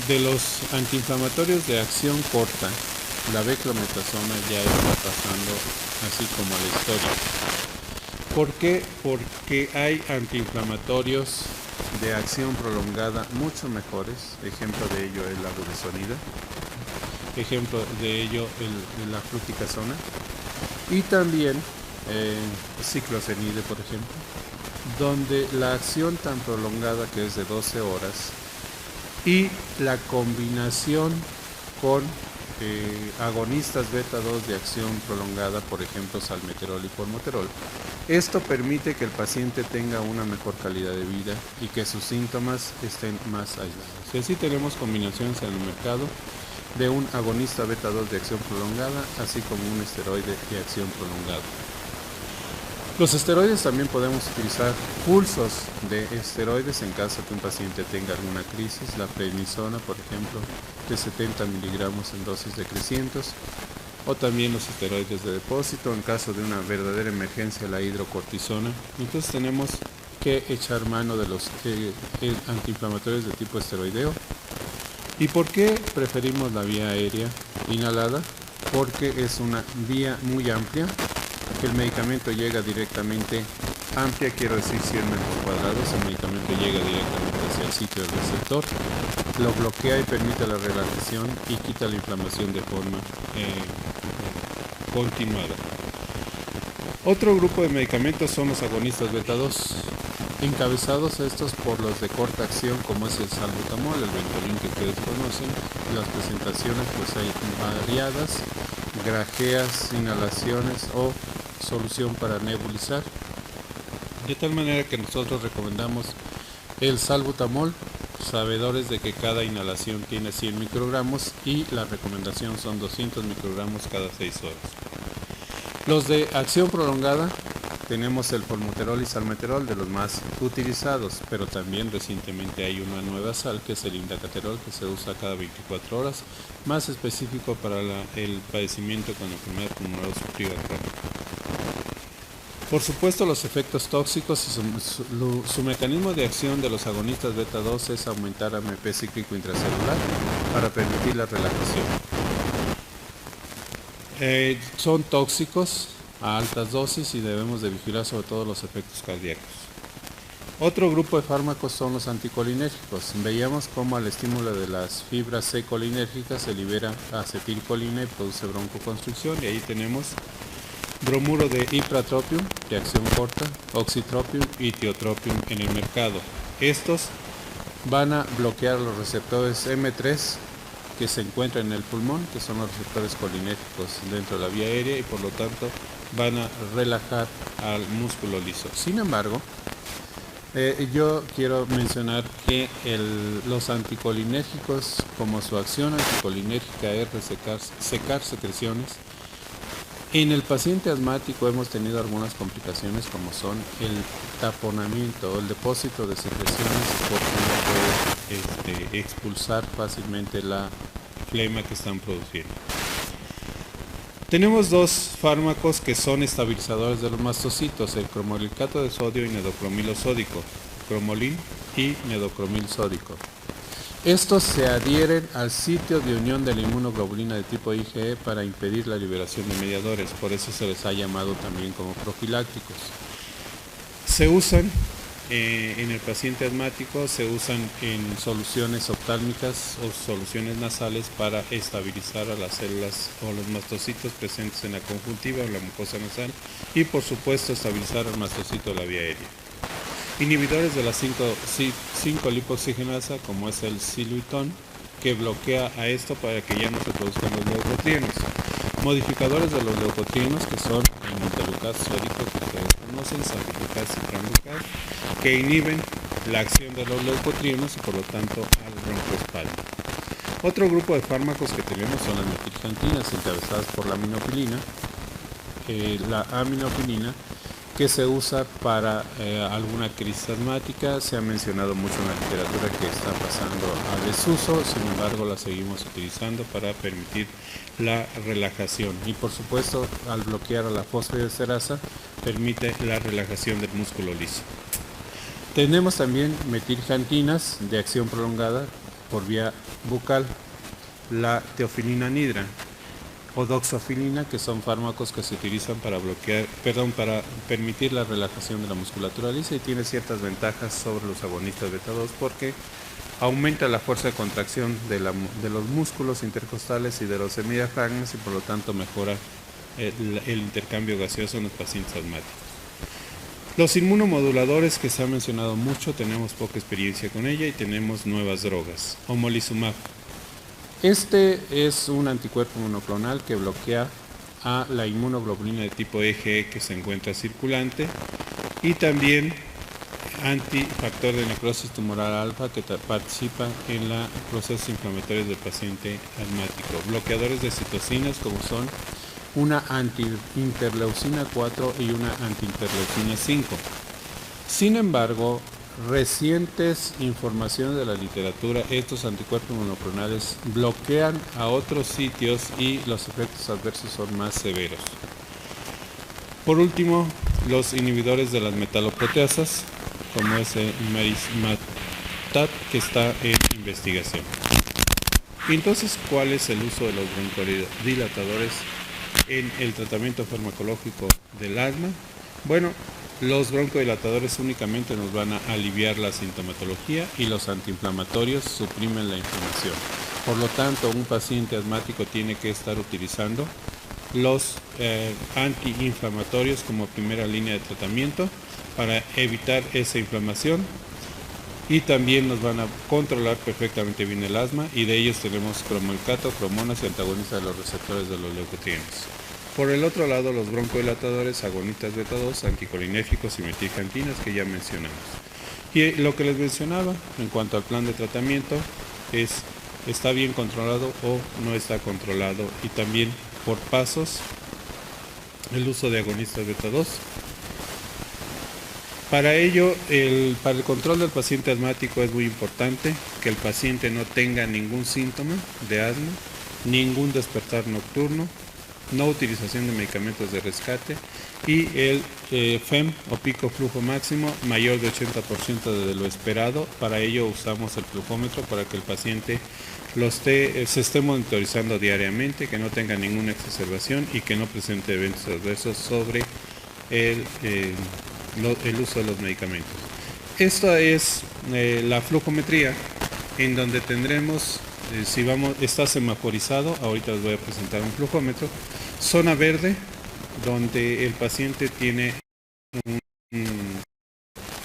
de los antiinflamatorios de acción corta, la beclometasona ya está pasando así como a la historia. ¿Por qué? Porque hay antiinflamatorios de acción prolongada mucho mejores. Ejemplo de ello es la budesonida. Ejemplo de ello la fluticasona. Y también ciclosenide, por ejemplo, donde la acción tan prolongada que es de 12 horas y la combinación con agonistas beta 2 de acción prolongada, por ejemplo salmeterol y formoterol, esto permite que el paciente tenga una mejor calidad de vida y que sus síntomas estén más aislados. Y así tenemos combinaciones en el mercado de un agonista beta 2 de acción prolongada, así como un esteroide de acción prolongada. Los esteroides también podemos utilizar pulsos de esteroides en caso que un paciente tenga alguna crisis, la prednisona, por ejemplo, de 70 miligramos en dosis decrecientes, o también los esteroides de depósito en caso de una verdadera emergencia, la hidrocortisona. Entonces tenemos que echar mano de los antiinflamatorios de tipo esteroideo. ¿Y por qué preferimos la vía aérea inhalada? Porque es una vía muy amplia, que el medicamento llega directamente, amplia quiero decir 100 metros cuadrados, el medicamento llega directamente hacia el sitio del receptor, lo bloquea y permite la relajación y quita la inflamación de forma continuada. Otro grupo de medicamentos son los agonistas beta 2, encabezados estos por los de corta acción, como es el salbutamol, el Ventolin que ustedes conocen. Las presentaciones pues hay variadas, grajeas, inhalaciones o solución para nebulizar, de tal manera que nosotros recomendamos el salbutamol, sabedores de que cada inhalación tiene 100 microgramos y la recomendación son 200 microgramos cada 6 horas. Los de acción prolongada tenemos el formoterol y salmeterol, de los más utilizados, pero también recientemente hay una nueva sal que es el indacaterol, que se usa cada 24 horas, más específico para el padecimiento con enfermedad pulmonar obstructiva crónica. Por supuesto, los efectos tóxicos y su mecanismo de acción de los agonistas beta 2 es aumentar AMP cíclico intracelular para permitir la relajación. Son tóxicos a altas dosis y debemos de vigilar sobre todo los efectos cardíacos. Otro grupo de fármacos son los anticolinérgicos. Veíamos cómo al estímulo de las fibras C colinérgicas se libera acetilcolina y produce broncoconstricción, y ahí tenemos bromuro de ipratropium de acción corta, oxytropium y tiotropium en el mercado. Estos van a bloquear los receptores M3 que se encuentran en el pulmón, que son los receptores colinérgicos dentro de la vía aérea, y por lo tanto van a relajar al músculo liso. Sin embargo, yo quiero mencionar que los anticolinérgicos, como su acción anticolinérgica es secar secreciones, en el paciente asmático hemos tenido algunas complicaciones como son el taponamiento o el depósito de secreciones, porque no puede expulsar fácilmente la flema que están produciendo. Tenemos dos fármacos que son estabilizadores de los mastocitos, el cromolicato de sodio y nedocromilo sódico, cromolin y nedocromil sódico. Estos se adhieren al sitio de unión de la inmunoglobulina de tipo IgE para impedir la liberación de mediadores, por eso se les ha llamado también como profilácticos. Se usan en el paciente asmático, se usan en soluciones oftálmicas o soluciones nasales para estabilizar a las células o los mastocitos presentes en la conjuntiva o la mucosa nasal y por supuesto estabilizar al mastocito de la vía aérea. Inhibidores de la 5-lipoxigenasa, como es el siluitón, que bloquea a esto para que ya no se produzcan los leucotrienos. Modificadores de los leucotrienos, que son el interleucas sérico, que ustedes conocen, santilucas y translucas, que inhiben la acción de los leucotrienos y por lo tanto al broncoespasmo. Otro grupo de fármacos que tenemos son las metilxantinas, encabezadas por la aminofilina. La aminofilina, que se usa para alguna crisis asmática, se ha mencionado mucho en la literatura que está pasando a desuso, sin embargo la seguimos utilizando para permitir la relajación y por supuesto al bloquear a la fosfodiesterasa permite la relajación del músculo liso. Tenemos también metilxantinas de acción prolongada por vía bucal, la teofilina anhidra o doxofilina, que son fármacos que se utilizan para para permitir la relajación de la musculatura lisa y tiene ciertas ventajas sobre los agonistas beta 2 porque aumenta la fuerza de contracción de los músculos intercostales y de los semidiafragmas y por lo tanto mejora el intercambio gaseoso en los pacientes asmáticos. Los inmunomoduladores, que se ha mencionado mucho, tenemos poca experiencia con ella y tenemos nuevas drogas. Omalizumab. Este es un anticuerpo monoclonal que bloquea a la inmunoglobulina de tipo IgE que se encuentra circulante y también antifactor de necrosis tumoral alfa que participa en los procesos inflamatorios del paciente asmático. Bloqueadores de citocinas como son una antiinterleucina 4 y una antiinterleucina 5. Sin embargo, recientes informaciones de la literatura, estos anticuerpos monoclonales bloquean a otros sitios y los efectos adversos son más severos. Por último, los inhibidores de las metaloproteasas, como es el marismatat, que está en investigación. Entonces, ¿cuál es el uso de los broncodilatadores en el tratamiento farmacológico del asma? Bueno, los broncodilatadores únicamente nos van a aliviar la sintomatología y los antiinflamatorios suprimen la inflamación. Por lo tanto, un paciente asmático tiene que estar utilizando los antiinflamatorios como primera línea de tratamiento para evitar esa inflamación y también nos van a controlar perfectamente bien el asma y de ellos tenemos cromoelcato, cromonas y antagonistas de los receptores de los leucotrienos. Por el otro lado, los broncodilatadores, agonistas beta 2, anticolinérgicos y metilxantinas que ya mencionamos. Y lo que les mencionaba en cuanto al plan de tratamiento es está bien controlado o no está controlado y también por pasos el uso de agonistas beta 2. Para ello, para el control del paciente asmático es muy importante que el paciente no tenga ningún síntoma de asma, ningún despertar nocturno, no utilización de medicamentos de rescate y el FEM o pico flujo máximo mayor de 80% de lo esperado. Para ello usamos el flujómetro para que el paciente se esté monitorizando diariamente, que no tenga ninguna exacerbación y que no presente eventos adversos sobre el uso de los medicamentos. Esta es la flujometría en donde tendremos, está semaforizado, ahorita les voy a presentar un flujómetro, zona verde donde el paciente tiene un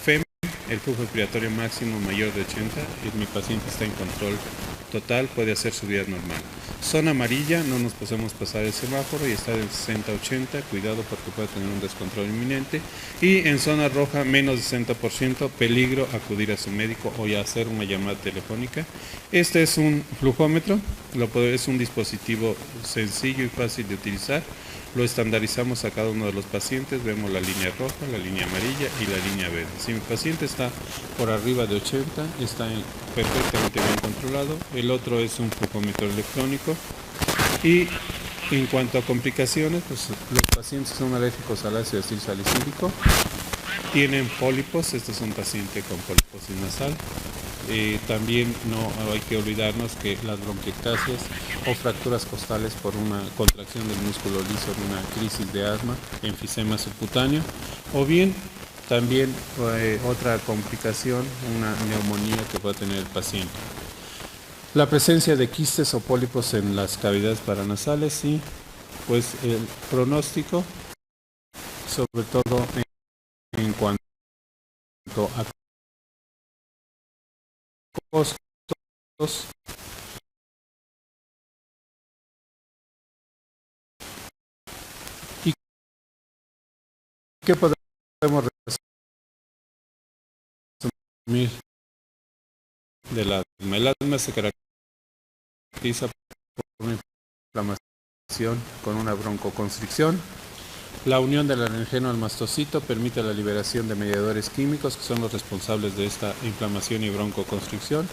FEM, el flujo expiratorio máximo mayor de 80, y mi paciente está en control total, puede hacer su vida normal. Zona amarilla, no nos podemos pasar el semáforo y está del 60-80, cuidado porque puede tener un descontrol inminente. Y en zona roja, menos de 60%, peligro acudir a su médico o ya hacer una llamada telefónica. Este es un flujómetro, es un dispositivo sencillo y fácil de utilizar. Lo estandarizamos a cada uno de los pacientes, vemos la línea roja, la línea amarilla y la línea verde. Si mi paciente está por arriba de 80, está perfectamente bien controlado. El otro es un flujómetro electrónico. Y en cuanto a complicaciones, pues los pacientes que son alérgicos al ácido acetilsalicílico tienen pólipos. Este es un paciente con poliposis nasal. También no hay que olvidarnos que las bronquiectasias o fracturas costales por una contracción del músculo liso de una crisis de asma, enfisema subcutáneo, o bien también otra complicación, una neumonía que puede tener el paciente. La presencia de quistes o pólipos en las cavidades paranasales y pues el pronóstico, sobre todo en cuanto a costos y qué podemos resumir del asma. El asma se caracteriza por una inflamación con una broncoconstricción. La unión del alergeno al mastocito permite la liberación de mediadores químicos que son los responsables de esta inflamación y broncoconstricción.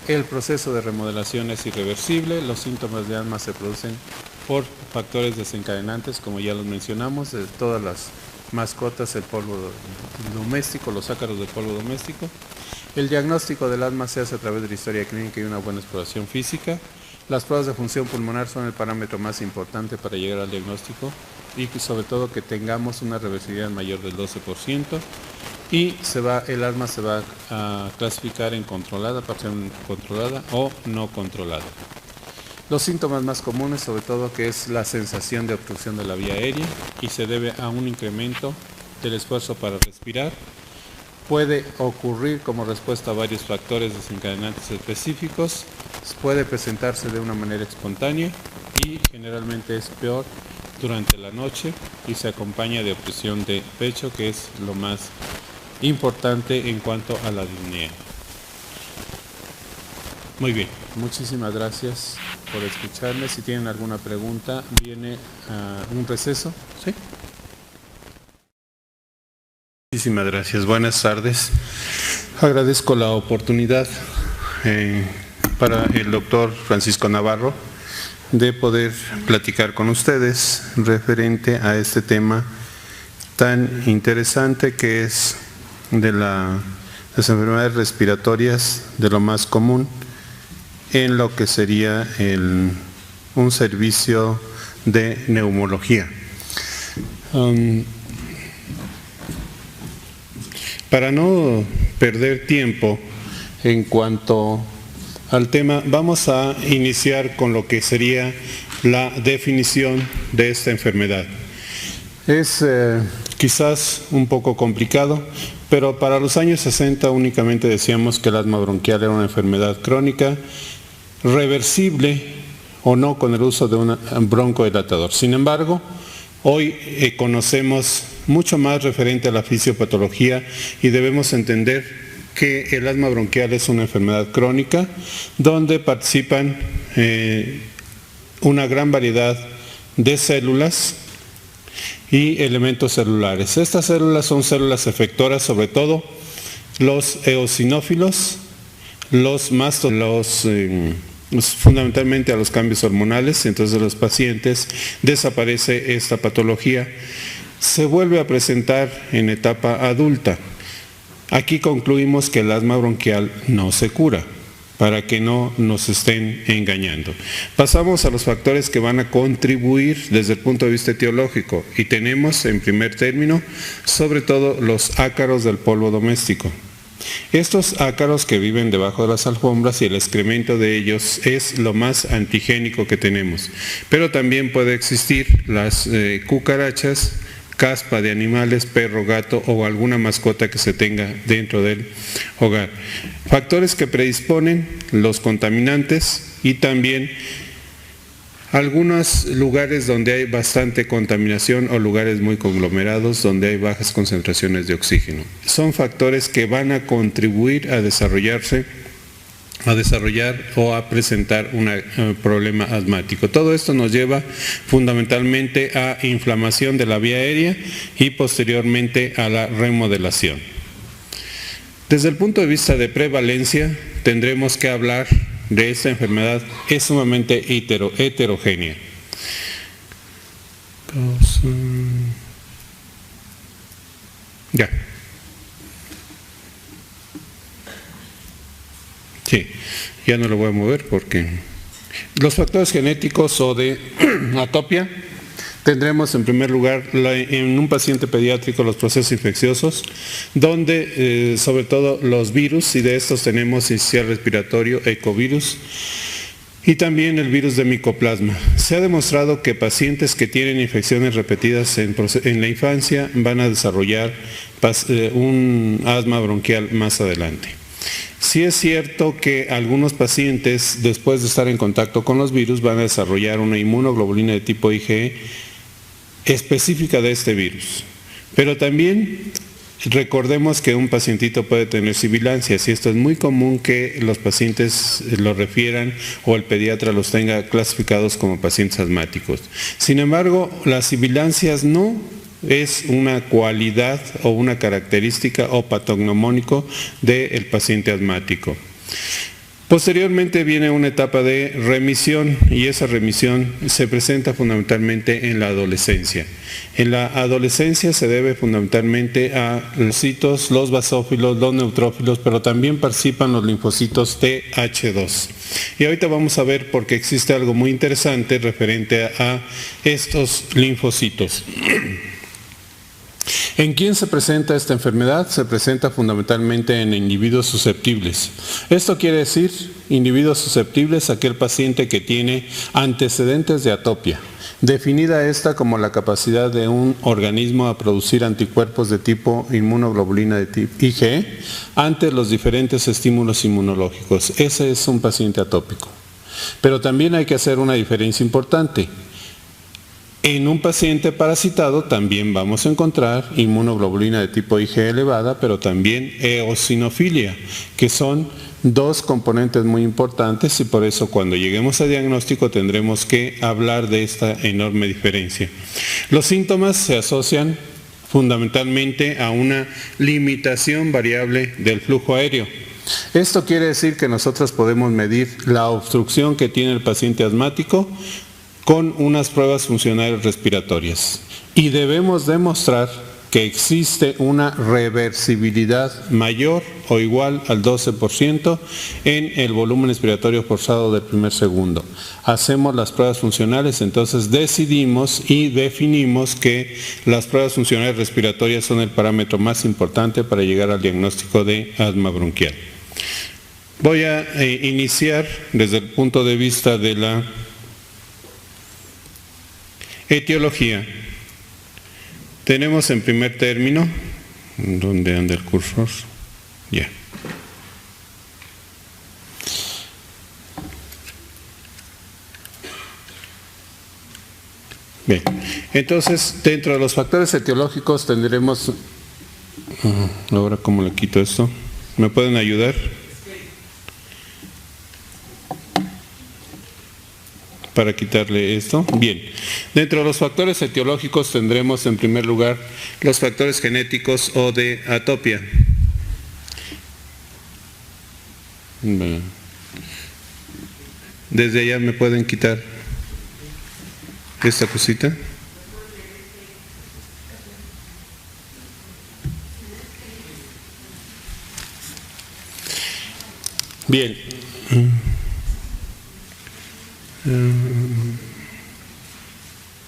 El proceso de remodelación es irreversible. Los síntomas de asma se producen por factores desencadenantes, como ya los mencionamos, de todas las mascotas, el polvo doméstico, los ácaros del polvo doméstico. El diagnóstico del asma se hace a través de la historia clínica y una buena exploración física. Las pruebas de función pulmonar son el parámetro más importante para llegar al diagnóstico y sobre todo que tengamos una reversibilidad mayor del 12% y el asma se va a clasificar en controlada, parcialmente controlada o no controlada. Los síntomas más comunes, sobre todo, que es la sensación de obstrucción de la vía aérea y se debe a un incremento del esfuerzo para respirar. Puede ocurrir como respuesta a varios factores desencadenantes específicos, puede presentarse de una manera espontánea y generalmente es peor durante la noche y se acompaña de obstrucción de pecho, que es lo más importante en cuanto a la disnea. Muy bien, muchísimas gracias por escucharme. Si tienen alguna pregunta, viene un receso. ¿Sí? Muchísimas gracias. Buenas tardes. Agradezco la oportunidad para el doctor Francisco Navarro de poder platicar con ustedes referente a este tema tan interesante que es de las enfermedades respiratorias, de lo más común en lo que sería un servicio de neumología. Para no perder tiempo en cuanto al tema, vamos a iniciar con lo que sería la definición de esta enfermedad. Es quizás un poco complicado, pero para los años 60 únicamente decíamos que el asma bronquial era una enfermedad crónica, reversible o no con el uso de un broncodilatador. Sin embargo, hoy conocemos mucho más referente a la fisiopatología y debemos entender que el asma bronquial es una enfermedad crónica donde participan una gran variedad de células y elementos celulares. Estas células son células efectoras, sobre todo los eosinófilos, fundamentalmente a los cambios hormonales. Entonces los pacientes desaparece esta patología. Se vuelve a presentar en etapa adulta. Aquí concluimos que el asma bronquial no se cura, para que no nos estén engañando. Pasamos a los factores que van a contribuir desde el punto de vista etiológico y tenemos en primer término sobre todo los ácaros del polvo doméstico. Estos ácaros que viven debajo de las alfombras y el excremento de ellos es lo más antigénico que tenemos, pero también puede existir las cucarachas, caspa de animales, perro, gato o alguna mascota que se tenga dentro del hogar. Factores que predisponen los contaminantes y también algunos lugares donde hay bastante contaminación o lugares muy conglomerados donde hay bajas concentraciones de oxígeno. Son factores que van a contribuir a desarrollar o a presentar un problema asmático. Todo esto nos lleva fundamentalmente a inflamación de la vía aérea y posteriormente a la remodelación. Desde el punto de vista de prevalencia, tendremos que hablar de esta enfermedad, es sumamente heterogénea. Sí, ya no lo voy a mover porque los factores genéticos o de atopia tendremos en primer lugar en un paciente pediátrico los procesos infecciosos, donde sobre todo los virus, y de estos tenemos sincicial respiratorio, ecovirus, y también el virus de micoplasma. Se ha demostrado que pacientes que tienen infecciones repetidas en la infancia van a desarrollar un asma bronquial más adelante. Sí es cierto que algunos pacientes, después de estar en contacto con los virus, van a desarrollar una inmunoglobulina de tipo IgE específica de este virus. Pero también recordemos que un pacientito puede tener sibilancias y esto es muy común que los pacientes lo refieran o el pediatra los tenga clasificados como pacientes asmáticos. Sin embargo, las sibilancias no es una cualidad o una característica o patognomónico del paciente asmático. Posteriormente viene una etapa de remisión y esa remisión se presenta fundamentalmente en la adolescencia. En la adolescencia se debe fundamentalmente a los citos, los basófilos, los neutrófilos, pero también participan los linfocitos TH2. Y ahorita vamos a ver porque existe algo muy interesante referente a estos linfocitos. ¿En quién se presenta esta enfermedad? Se presenta fundamentalmente en individuos susceptibles. Esto quiere decir individuos susceptibles a aquel paciente que tiene antecedentes de atopia, definida esta como la capacidad de un organismo a producir anticuerpos de tipo inmunoglobulina de tipo IgE ante los diferentes estímulos inmunológicos. Ese es un paciente atópico. Pero también hay que hacer una diferencia importante. En un paciente parasitado también vamos a encontrar inmunoglobulina de tipo IgE elevada, pero también eosinofilia, que son dos componentes muy importantes y por eso cuando lleguemos a diagnóstico tendremos que hablar de esta enorme diferencia. Los síntomas se asocian fundamentalmente a una limitación variable del flujo aéreo. Esto quiere decir que nosotros podemos medir la obstrucción que tiene el paciente asmático con unas pruebas funcionales respiratorias y debemos demostrar que existe una reversibilidad mayor o igual al 12% en el volumen expiratorio forzado del primer segundo. Hacemos las pruebas funcionales, entonces decidimos y definimos que las pruebas funcionales respiratorias son el parámetro más importante para llegar al diagnóstico de asma bronquial. Voy a iniciar desde el punto de vista de la etiología. Tenemos en primer término, ¿dónde anda el cursor? Ya. Bien, entonces dentro de los factores etiológicos tendremos, ahora cómo le quito esto, ¿me pueden ayudar? Para quitarle esto. Bien, dentro de los factores etiológicos tendremos en primer lugar los factores genéticos o de atopia. Desde allá me pueden quitar esta cosita. Bien.